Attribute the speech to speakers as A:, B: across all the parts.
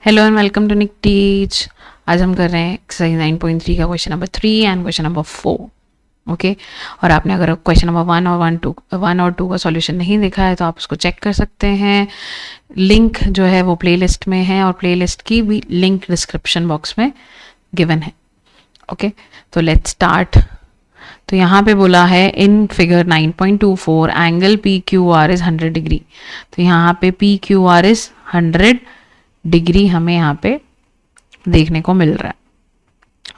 A: Hello and welcome to Nick Teach. आज हम कर रहे हैं एक्सरसाइज 9.3 का question number 3 and question number 4। Okay, और आपने अगर क्वेश्चन नंबर 1 और 2 का सॉल्यूशन नहीं देखा है तो आप उसको चेक कर सकते हैं। लिंक जो है वो प्लेलिस्ट में है और प्लेलिस्ट की भी लिंक डिस्क्रिप्शन बॉक्स में गिवन है। ओके, तो लेट्स स्टार्ट। तो यहाँ पे बोला है in figure 9.24 angle P Q R is 100 degree. तो यहाँ पे P Q R is 100 degree हमें यहाँ पे देखने को मिल रहा है।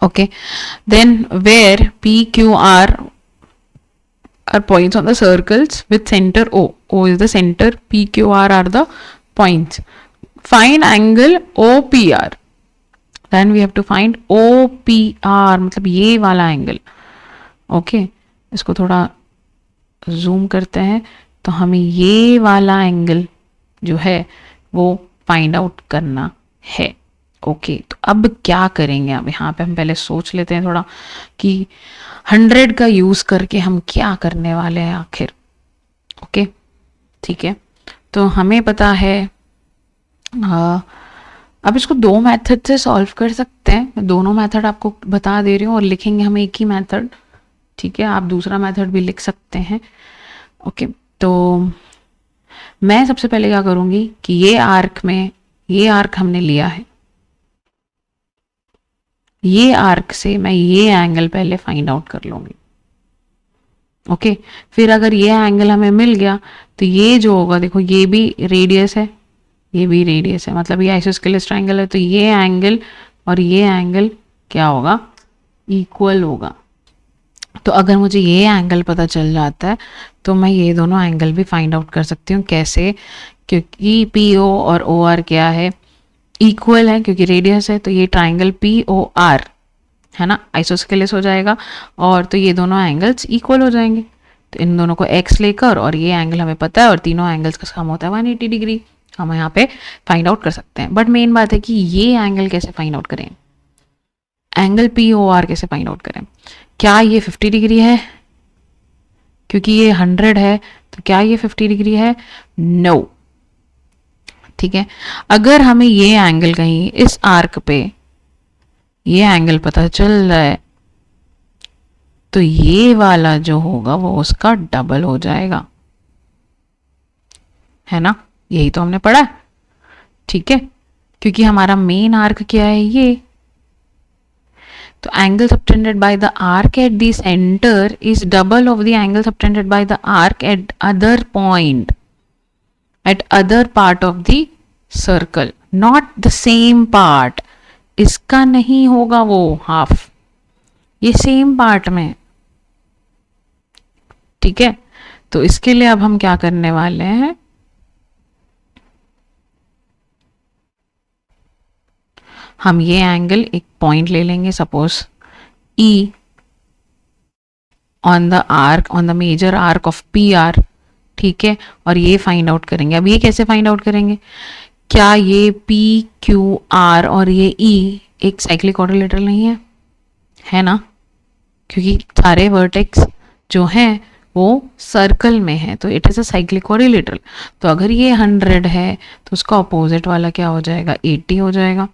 A: Okay, then where P Q R are points on the circles with center O. O is the center, PQR are the points. Find angle OPR. Then we have to find OPR, मतलब ये वाला angle. Okay, इसको थोड़ा zoom करते हैं तो हमें ये वाला एंगल जो है वो फाइंड आउट करना है। ओके, तो अब क्या करेंगे? अब यहाँ पे हम पहले सोच लेते हैं थोड़ा कि 100 का यूज करके हम क्या करने वाले हैं आखिर। ओके, ठीक है, तो हमें पता है अब इसको दो मेथड से सॉल्व कर सकते हैं। मैं दोनों मेथड आपको बता दे रही हूँ और लिखेंगे हम एक ही मेथड। ठीक है, आप दूसरा मेथड भी लिख सकते हैं। ओके, तो मैं सबसे पहले क्या करूँगी कि ये आर्क हमने लिया है, ये आर्क से मैं ये एंगल पहले फाइंड आउट कर लूँगी। ओके, फिर अगर ये एंगल हमें मिल गया तो ये जो होगा, देखो ये भी रेडियस है, ये भी रेडियस है, मतलब ये आइसोस्केलेस ट्रायंगल है, तो ये एंगल और ये एंगल क्या होगा? इक्वल होगा। तो अगर मुझे ये एंगल पता चल जाता है तो मैं ये दोनों एंगल भी फाइंड आउट कर सकती हूँ। कैसे? क्योंकि पी ओ और ओ आर क्या है? इक्वल है, क्योंकि रेडियस है, तो ये ट्राइंगल पी ओ आर है ना, आइसोस्केलेस हो जाएगा और तो ये दोनों एंगल्स इक्वल हो जाएंगे। तो इन दोनों को x लेकर, और ये एंगल हमें पता है और तीनों एंगल्स का सम होता है 180 डिग्री, हम यहाँ पे फाइंड आउट कर सकते हैं। बट मेन बात है कि ये एंगल कैसे फाइंड आउट करें, एंगल पी ओ आर कैसे फाइंड आउट करें? क्या ये 50 डिग्री है? क्योंकि ये 100 है, तो क्या ये 50 डिग्री है? नो। ठीक है, अगर हमें ये एंगल कहीं इस आर्क पे ये एंगल पता चल रहा है तो ये वाला जो होगा वो उसका डबल हो जाएगा, है ना? यही तो हमने पढ़ा है। ठीक है, क्योंकि हमारा मेन आर्क क्या है? ये। तो angle subtended by the arc at the center is double of the angle subtended by the arc at other point, at other part of the circle, not the same part. इसका नहीं होगा वो half, ये same part में। ठीक है, तो इसके लिए अब हम क्या करने वाले हैं? हम ये एंगल एक पॉइंट ले लेंगे, suppose E on the arc, on the major arc of P R. ठीक है, और ये फाइंड आउट करेंगे। अब ये कैसे फाइंड आउट करेंगे? क्या ये पी क्यू आर और ये ई एक साइक्लिक क्वाड्रिलेटरल नहीं है? है ना, क्योंकि सारे वर्टेक्स जो हैं वो सर्कल में है, तो it is a cyclic quadrilateral. तो अगर ये 100 है तो उसका अपोजिट वाला क्या हो जाएगा? 80 हो जाएगा।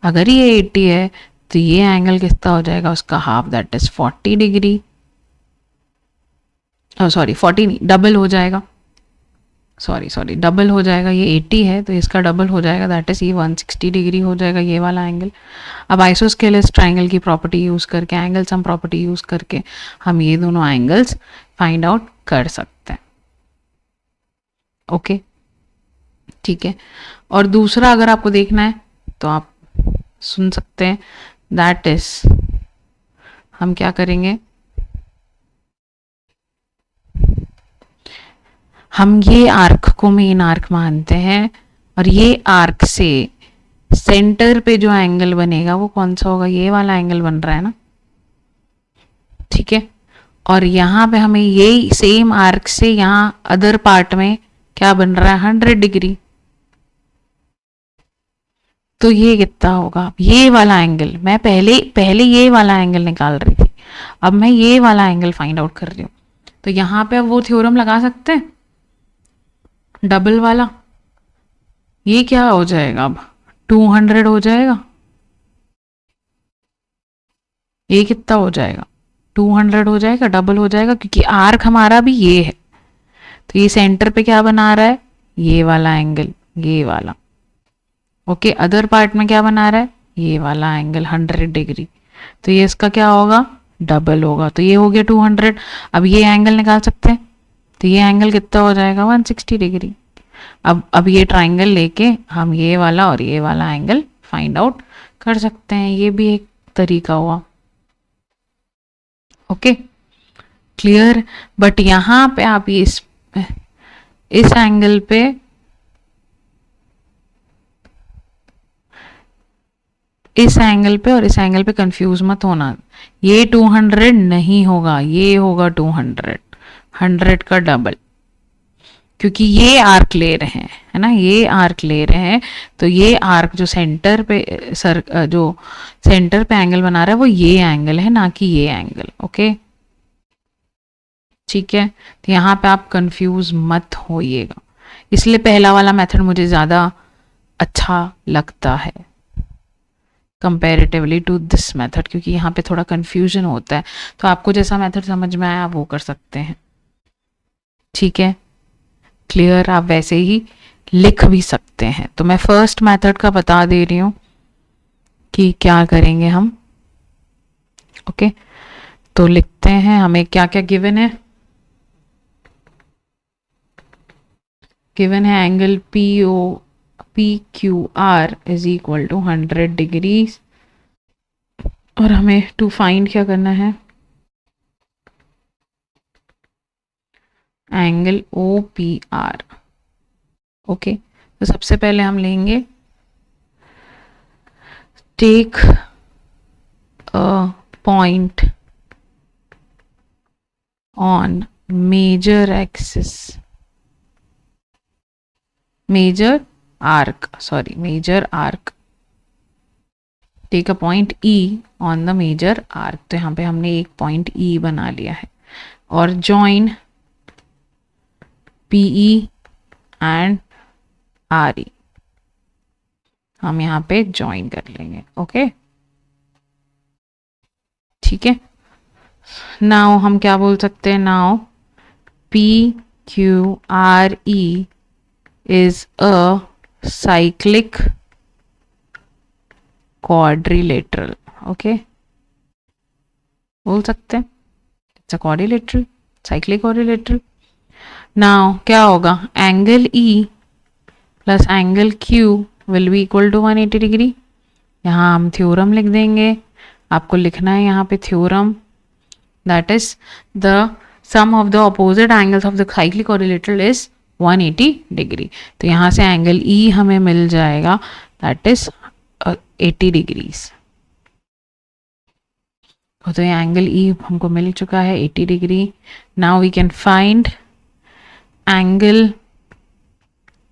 A: अगर ये 80 है तो ये एंगल कितना हो जाएगा? उसका half, that is 40 degree. Sorry 40 नहीं, डबल हो जाएगा। सॉरी डबल हो जाएगा। ये 80 है तो इसका डबल हो जाएगा, दैट इज ये 160 डिग्री हो जाएगा ये वाला एंगल। अब आइसोस्केलेस ट्राइंगल की प्रॉपर्टी यूज़ करके, एंगल सम प्रॉपर्टी यूज़ करके हम ये दोनों एंगल्स फाइंड आउट कर सकते हैं। ओके, ठीक है, और दूसरा अगर आपको देखना है तो आप सुन सकते हैं। दैट इज हम क्या करेंगे, हम ये आर्क को मेन आर्क मानते हैं और ये आर्क से सेंटर पे जो एंगल बनेगा वो कौन सा होगा? ये वाला एंगल बन रहा है ना। ठीक है, और यहाँ पे हमें ये सेम आर्क से यहाँ अदर पार्ट में क्या बन रहा है? 100 डिग्री। तो ये कितना होगा? ये वाला एंगल, मैं पहले ये वाला एंगल निकाल रही थी, अब मैं ये वाला एंगल फाइंड आउट कर रही हूँ। तो यहाँ पे अब वो थ्योरम लगा सकते हैं डबल वाला। ये क्या हो जाएगा? अब 200 हो जाएगा, ये कितना हो जाएगा, 200 हो जाएगा, डबल हो जाएगा, क्योंकि आर्क हमारा भी ये है। तो ये सेंटर पे क्या बना रहा है, ये वाला एंगल, ये वाला। ओके, अदर पार्ट में क्या बना रहा है, ये वाला एंगल 100 डिग्री। तो ये इसका क्या होगा, डबल होगा। तो ये हो गया 200। अब ये एंगल निकाल सकते हैं, तो ये एंगल कितना हो जाएगा, 160 डिग्री। अब ये ट्राइंगल लेके हम ये वाला और ये वाला एंगल फाइंड आउट कर सकते हैं। ये भी एक तरीका हुआ। Okay, clear. बट यहाँ पे आप इस एंगल पे और इस एंगल पे कंफ्यूज मत होना। ये 200 नहीं होगा, ये होगा 200, 100 का डबल, क्योंकि ये आर्क ले रहे हैं, है ना, ये आर्क ले रहे हैं। तो ये आर्क जो सेंटर पे एंगल बना रहा है वो ये एंगल है, ना कि ये एंगल। ओके, ठीक है। तो यहाँ पे आप कंफ्यूज मत होइएगा, इसलिए पहला वाला मेथड मुझे ज़्यादा अच्छा लगता है कंपैरेटिवली टू दिस मेथड, क्योंकि यहाँ पे थोड़ा कंफ्यूजन होता है। तो आपको जैसा मेथड समझ में आया वो कर सकते हैं, ठीक है, क्लियर। आप वैसे ही लिख भी सकते हैं। तो मैं फर्स्ट मेथड का बता दे रही हूँ कि क्या करेंगे हम। ओके, तो लिखते हैं, हमें क्या क्या गिवन है। गिवन है angle PQR is equal to 100 degrees, और हमें टू फाइंड क्या करना है, एंगल OPR। ओके, तो सबसे पहले हम लेंगे, take a point on major axis, major arc, take a point E on the major arc. तो यहाँ पे हमने एक पॉइंट E बना लिया है, और जॉइन PE एंड RE हम यहाँ पे ज्वाइन कर लेंगे। ओके, ठीक है। नाउ हम क्या बोल सकते हैं, now PQRE is a cyclic quadrilateral. Okay, बोल सकते हैं it's a quadrilateral, cyclic quadrilateral. Now क्या होगा, angle E plus angle Q will be equal to 180 degree. यहाँ हम थ्योरम लिख देंगे, आपको लिखना है यहाँ पे theorem, that is the sum of the opposite angles of the cyclic quadrilateral is 180 degree. तो यहाँ से एंगल E हमें मिल जाएगा, दैट इज 80 डिग्रीज। तो ये एंगल E हमको मिल चुका है 80 degree. Now we can find angle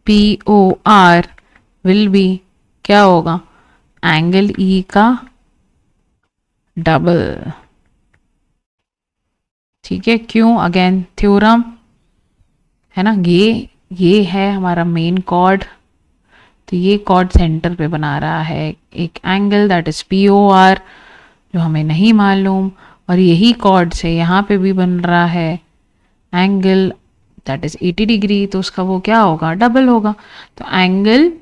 A: POR will be, क्या होगा, एंगल E का डबल। ठीक है, क्यों, अगेन थ्योरम है ना, ये है हमारा मेन कॉर्ड। तो ये कॉर्ड सेंटर पे बना रहा है एक एंगल, दैट इज POR, जो हमें नहीं मालूम, और यही कॉर्ड से यहाँ पे भी बन रहा है एंगल, दैट इज 80 डिग्री। तो उसका वो क्या होगा, डबल होगा। तो angle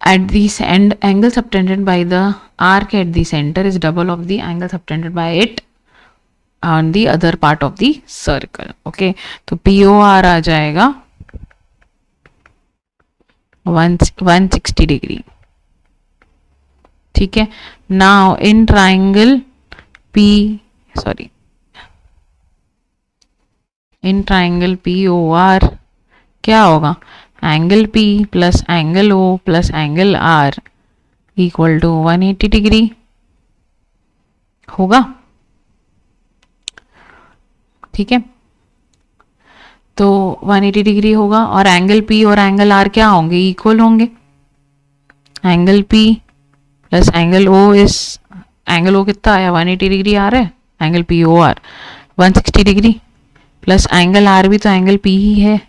A: at the angle subtended by the arc at the center is double of the angle subtended by it on the other part of the circle. Okay, तो POR आ जाएगा 160 degree. ठीक है, नाउ इन ट्राइंगल POR क्या होगा, angle P plus angle O plus angle R equal to 180 degree होगा। ठीक है, तो 180 डिग्री होगा, और एंगल P और एंगल R क्या होंगे, इक्वल होंगे। Angle P plus angle O angle O कितना आया, 180 डिग्री आ रहा है, angle POR 160 degree, plus angle R भी तो एंगल P ही है,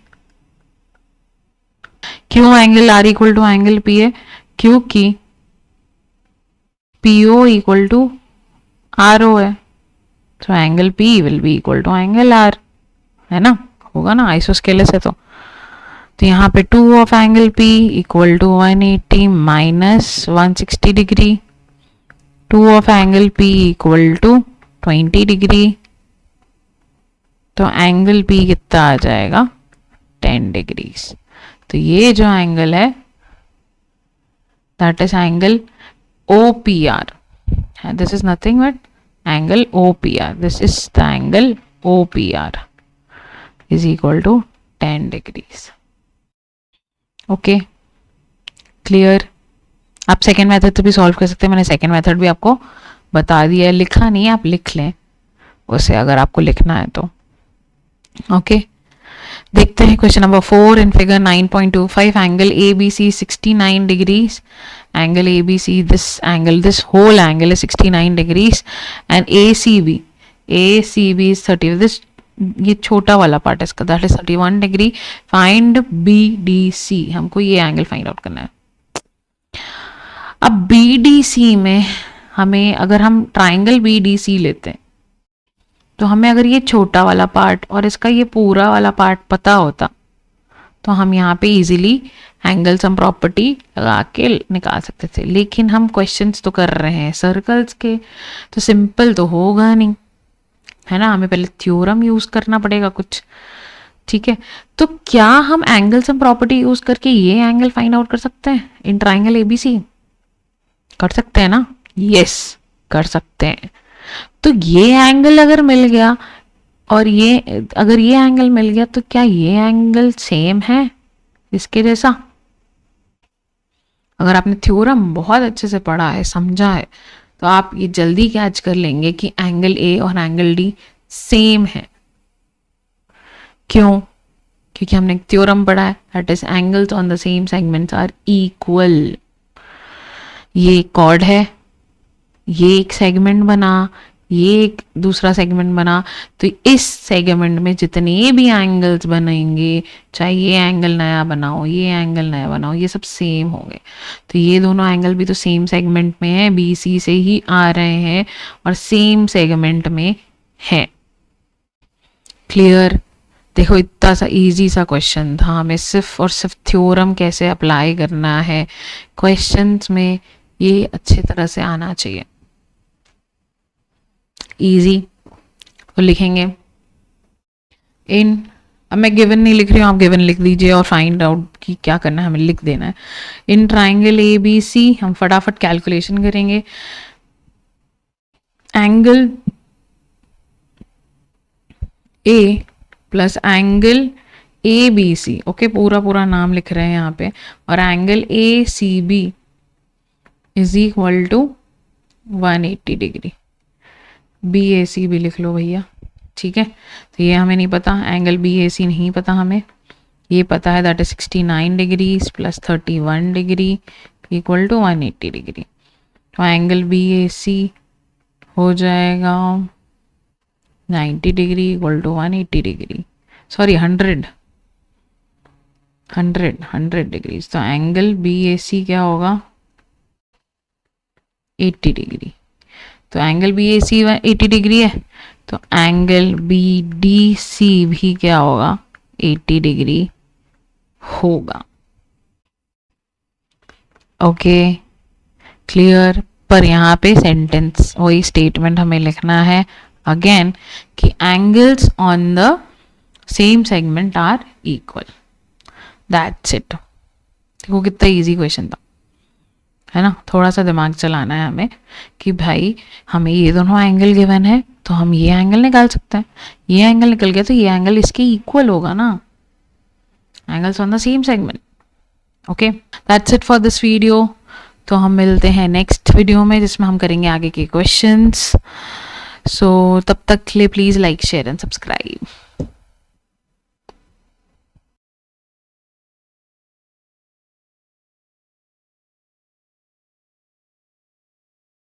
A: क्यों angle R equal to angle P है? क्योंकि PO equal to R O है, तो angle P will be equal to angle R, है ना, होगा ना आइसोस्केलस है तो यहाँ पे 2 of angle P equal to 180 minus 160 degree, 2 of angle P equal to 20 degree, तो एंगल पी कितना आ जाएगा? 10 डिग्रीज। तो ये जो एंगल है that is angle OPR, this is nothing but angle OPR, this is the angle OPR is equal to 10 degrees. Okay, clear? आप second method से भी सॉल्व कर सकते हैं, मैंने सेकेंड मेथड भी आपको बता दिया है, लिखा नहीं है, आप लिख लें उसे अगर आपको लिखना है तो। ओके, देखते हैं question number 4 in figure 9.25, angle ABC 69 degrees, angle ABC this whole angle is 69 degrees and ACB is 30, this ये छोटा वाला पार्ट है इसका, that is 31 degree, find BDC, हमको ये एंगल फाइंड आउट करना है। अब BDC में हमें, अगर हम ट्राइंगल BDC लेते हैं तो हमें अगर ये छोटा वाला पार्ट और इसका ये पूरा वाला पार्ट पता होता तो हम यहाँ पे इजीली एंगल सम प्रॉपर्टी लगा के निकाल सकते थे, लेकिन हम क्वेश्चंस तो कर रहे हैं सर्कल्स के, तो सिंपल तो होगा नहीं, है ना, हमें पहले थ्योरम यूज करना पड़ेगा कुछ। ठीक है, तो क्या हम एंगल सम प्रॉपर्टी यूज करके ये एंगल फाइंड आउट कर सकते हैं इन ट्राइंगल ABC? कर सकते हैं ना? यस, कर सकते हैं। तो ये एंगल अगर मिल गया और ये, अगर ये एंगल मिल गया तो क्या ये एंगल सेम है इसके जैसा? अगर आपने थ्योरम बहुत अच्छे से पढ़ा है, समझा है, तो आप ये जल्दी कैच कर लेंगे कि एंगल A और एंगल D सेम है। क्यों? क्योंकि हमने एक थ्योरम पढ़ा है, that is angles on the same segments are equal. ये एक कॉर्ड है, ये एक सेगमेंट बना, ये एक दूसरा सेगमेंट बना, तो इस सेगमेंट में जितने भी एंगल्स बनेंगे, चाहे ये एंगल नया बनाओ, ये एंगल नया बनाओ, ये सब सेम होंगे। तो ये दोनों एंगल भी तो सेम सेगमेंट में है, BC से ही आ रहे हैं और सेम सेगमेंट में है। क्लियर? देखो इतना सा इजी सा क्वेश्चन था, हमें सिर्फ और सिर्फ थ्योरम कैसे अप्लाई करना है क्वेश्चंस में, ये अच्छी तरह से आना चाहिए। इजी तो लिखेंगे इन, अब मैं गिवन नहीं लिख रही हूँ, आप गिवन लिख दीजिए और फाइंड आउट कि क्या करना है, हमें लिख देना है। इन ट्राइंगल ABC हम फटाफट कैलकुलेशन करेंगे, angle A plus angle ABC, okay, पूरा नाम लिख रहे हैं यहाँ पे, और angle ACB is equal to 180 degree, BAC भी लिख लो भैया, ठीक है। तो ये हमें नहीं पता, एंगल BAC नहीं पता हमें, ये पता है that is 69 degrees plus 31 degree equal to 180 degree. तो एंगल BAC हो जाएगा 90 degree equal to 180 degree, sorry 100 degrees. तो एंगल BAC क्या होगा? 80 डिग्री। तो एंगल BAC 80 डिग्री है, तो एंगल BDC भी क्या होगा? 80 डिग्री होगा। Okay, clear? पर यहाँ पे सेंटेंस, वही स्टेटमेंट हमें लिखना है अगेन कि angles on the same segment are equal, that's it. देखो कितना इजी क्वेश्चन था, है ना। थोड़ा सा दिमाग चलाना है हमें कि भाई हमें ये दोनों एंगल गिवन है तो हम ये एंगल निकाल सकते हैं, ये एंगल निकल गया तो ये एंगल इसके इक्वल होगा ना, angles on the same segment. Okay, that's it for this video. तो हम मिलते हैं नेक्स्ट वीडियो में जिसमें हम करेंगे आगे के क्वेश्चंस। सो तब तक के लिए please like share and subscribe.